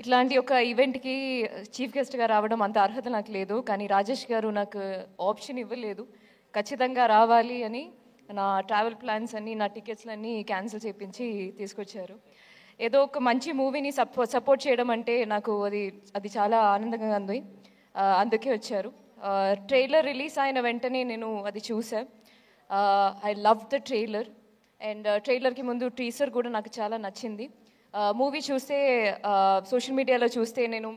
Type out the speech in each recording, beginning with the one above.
ఇట్లాంటి ఒక ఈవెంట్‌కి చీఫ్ గెస్ట్‌గా రావడం అంత అర్హత నాకు లేదు. కానీ రాజేష్ గారు నాకు ఆప్షన్ ఇవ్వలేదు. ఖచ్చితంగా రావాలి అని నా ట్రావెల్ ప్లాన్స్ అన్నీ, నా టికెట్స్‌లన్నీ క్యాన్సిల్ చేపించి తీసుకొచ్చారు. ఏదో ఒక మంచి మూవీని సపోర్ట్ చేయడం అంటే నాకు అది చాలా ఆనందంగా ఉంది. అందుకే వచ్చారు. ట్రైలర్ రిలీజ్ అయిన వెంటనే నేను అది చూసా. I love the trailer. And ట్రైలర్కి ముందు టీజర్ కూడా నాకు చాలా నచ్చింది. మూవీ చూస్తే సోషల్ మీడియాలో చూస్తే నేను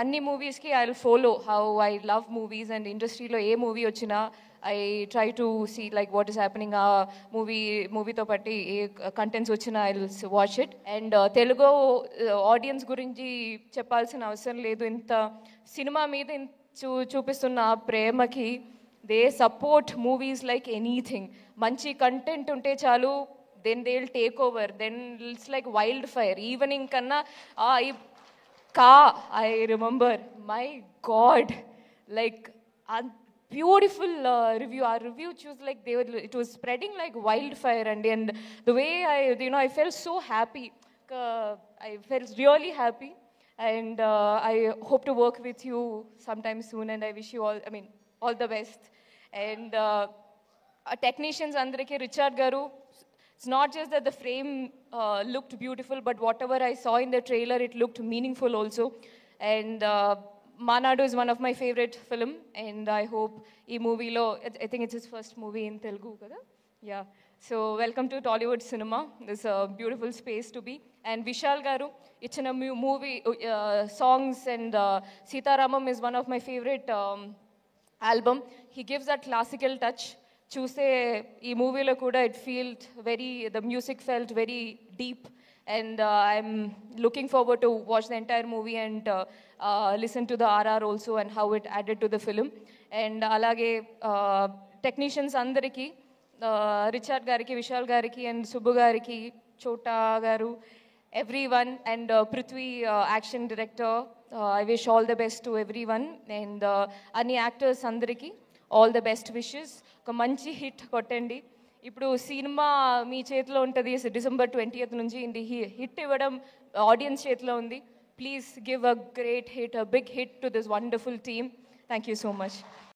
అన్ని మూవీస్కి I will follow how I love movies. And ఇండస్ట్రీలో ఏ మూవీ వచ్చినా I try to see like what is happening. ఆ మూవీతో బట్టి ఏ కంటెంట్స్ వచ్చినా I will watch it. And Telugu audience గురించి చెప్పాల్సిన అవసరం లేదు. ఇంత సినిమా మీద చూపిస్తున్న ప్రేమకి they support movies like anything. మంచి కంటెంట్ ఉంటే చాలు, then they'll take over. Then it's like wildfire. Evening kanna I remember, my god, like a beautiful review. Our review choose like it was spreading like wildfire. And the way I felt so happy. I felt really happy. And I hope to work with you sometime soon. And I wish you all the best. And technicians andariki, Richard garu, it's not just that the frame looked beautiful, but whatever I saw in the trailer, it looked meaningful also. And Manadu is one of my favorite film, and I hope ee movie lo, I think it's his first movie in Telugu kada. Yeah, so welcome to Tollywood cinema. This a beautiful space to be. And Vishal garu ichina movie songs, and Sitaramam is one of my favorite album. He gives that classical touch. చూస్తే ఈ మూవీలో కూడా the music felt very deep. And I'm looking forward to watch the entire movie and listen to the RR also and how it added to the film. And alage technicians andariki, Richard gariki, Vishal gariki, and Subbu gariki, Chota garu, everyone, and Prithvi, action director, I wish all the best to everyone. And any actors andariki all the best wishes. ఒక మంచి hit కొట్టండి. ఇప్పుడు cinema మీ చేతిలో ఉంటుంది. December 20th నుంచి hit ఇవ్వడం audience చేతిలో ఉంది. Please give a great hit, a big hit to this wonderful team. Thank you so much.